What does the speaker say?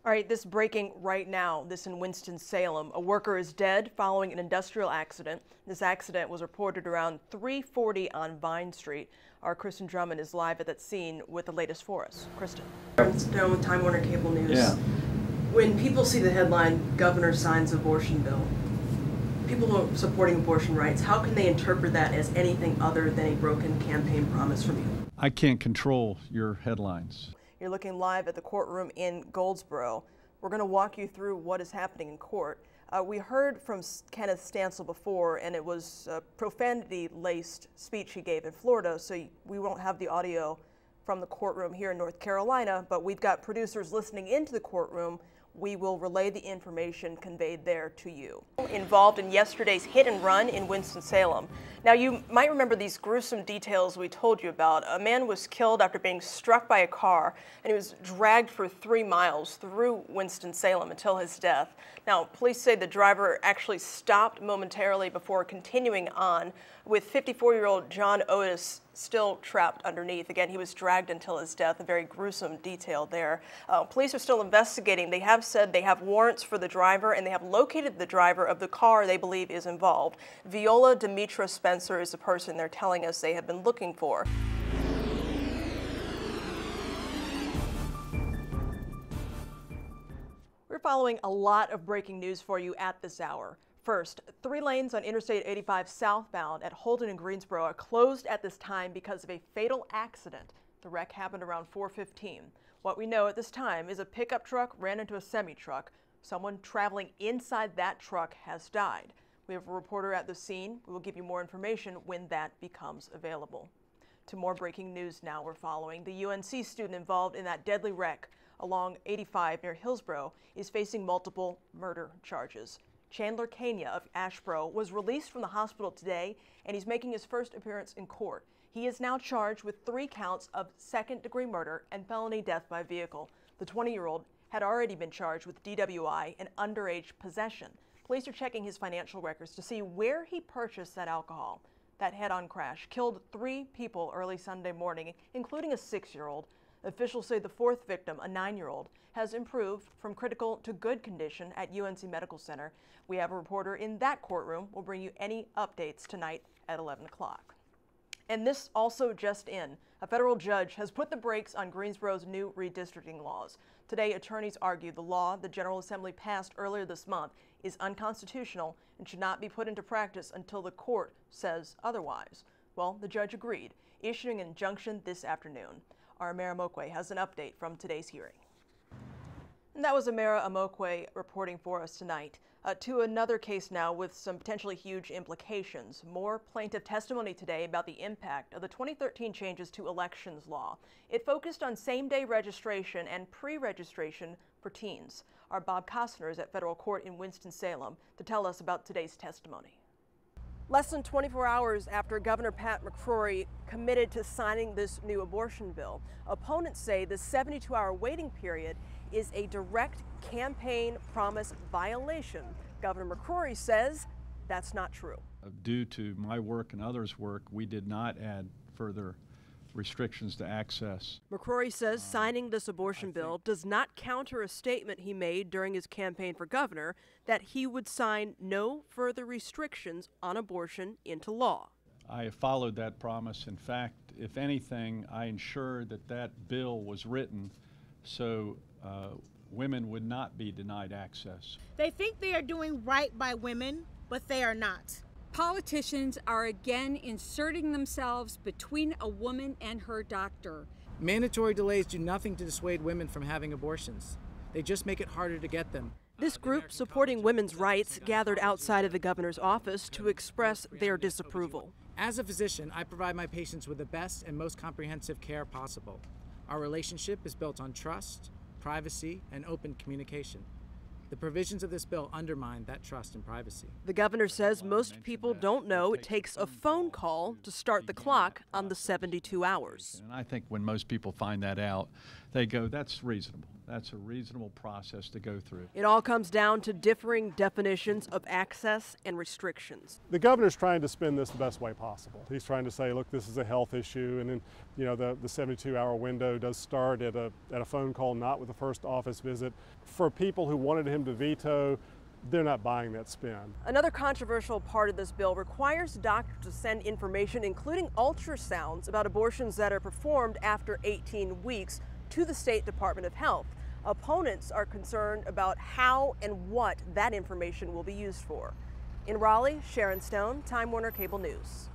All right, this breaking right now, this in Winston-Salem. A worker is dead following an industrial accident. This accident was reported around 3:40 on Vine Street. Our Kristen Drummond is live at that scene with the latest for us. Kristen. I'm down with Time Warner Cable News. Yeah. When people see the headline, Governor signs abortion bill, people who are supporting abortion rights, how can they interpret that as anything other than a broken campaign promise from you? I can't control your headlines. You're looking live at the courtroom in Goldsboro. We're going to walk you through what is happening in court. We heard from Kenneth Stansel before, and it was a profanity-laced speech he gave in Florida, so we won't have the audio from the courtroom here in North Carolina, but we've got producers listening into the courtroom. We will relay the information conveyed there to you. Involved in yesterday's hit and run in Winston-Salem. Now, you might remember these gruesome details we told you about. A man was killed after being struck by a car, and he was dragged for 3 miles through Winston-Salem until his death. Now, police say the driver actually stopped momentarily before continuing on, with 54-year-old John Otis still trapped underneath. Again, he was dragged until his death, a very gruesome detail there. Police are still investigating. They have said they have warrants for the driver, and they have located the driver of the car they believe is involved. Viola Demetra Spencer is the person they're telling us they have been looking for. We're following a lot of breaking news for you at this hour. First, 3 lanes on Interstate 85 southbound at Holden and Greensboro are closed at this time because of a fatal accident. The wreck happened around 4:15. What we know at this time is a pickup truck ran into a semi-truck. Someone traveling inside that truck has died. We have a reporter at the scene. We will give you more information when that becomes available. To more breaking news now we're following. The UNC student involved in that deadly wreck along 85 near Hillsborough is facing multiple murder charges. Chandler Kenya of Ashboro was released from the hospital today, and he's making his first appearance in court. He is now charged with 3 counts of second-degree murder and felony death by vehicle. The 20-year-old had already been charged with DWI and underage possession. Police are checking his financial records to see where he purchased that alcohol. That head-on crash killed 3 people early Sunday morning, including a 6-year-old. Officials say the 4th victim, a 9-year-old, has improved from critical to good condition at UNC Medical Center. We have a reporter in that courtroom. We'll bring you any updates tonight at 11 o'clock. And this also just in. A federal judge has put the brakes on Greensboro's new redistricting laws. Today, attorneys argue the law the General Assembly passed earlier this month is unconstitutional and should not be put into practice until the court says otherwise. Well, the judge agreed, issuing an injunction this afternoon. Our Amara Mokwe has an update from today's hearing. And that was Amara Amokwe reporting for us tonight. To another case now with some potentially huge implications. More plaintiff testimony today about the impact of the 2013 changes to elections law. It focused on same-day registration and pre-registration for teens. Our Bob Costner is at federal court in Winston-Salem to tell us about today's testimony. Less than 24 hours after Governor Pat McCrory committed to signing this new abortion bill, opponents say the 72-hour waiting period is a direct campaign promise violation. Governor McCrory says that's not true. Due to my work and others' work, we did not add further restrictions to access. McCrory says signing this abortion bill does not counter a statement he made during his campaign for governor that he would sign no further restrictions on abortion into law. I have followed that promise. In fact, if anything, I ensured that that bill was written so women would not be denied access. They think they are doing right by women, but they are not. Politicians are again inserting themselves between a woman and her doctor. Mandatory delays do nothing to dissuade women from having abortions. They just make it harder to get them. This group supporting women's rights gathered outside of the governor's office to express their disapproval. As a physician, I provide my patients with the best and most comprehensive care possible. Our relationship is built on trust, privacy, and open communication. The provisions of this bill undermine that trust and privacy. The governor says most people don't know it takes a phone call to start the clock on the 72 hours. And I think when most people find that out, they go, that's reasonable. That's a reasonable process to go through. It all comes down to differing definitions of access and restrictions. The governor's trying to spin this the best way possible. He's trying to say, look, this is a health issue, and then, you know, the 72-hour window does start at a phone call, not with the first office visit. For people who wanted him to veto, they're not buying that spin. Another controversial part of this bill requires doctors to send information, including ultrasounds, about abortions that are performed after 18 weeks to the State Department of Health. Opponents are concerned about how and what that information will be used for. In Raleigh, Sharon Stone, Time Warner Cable News.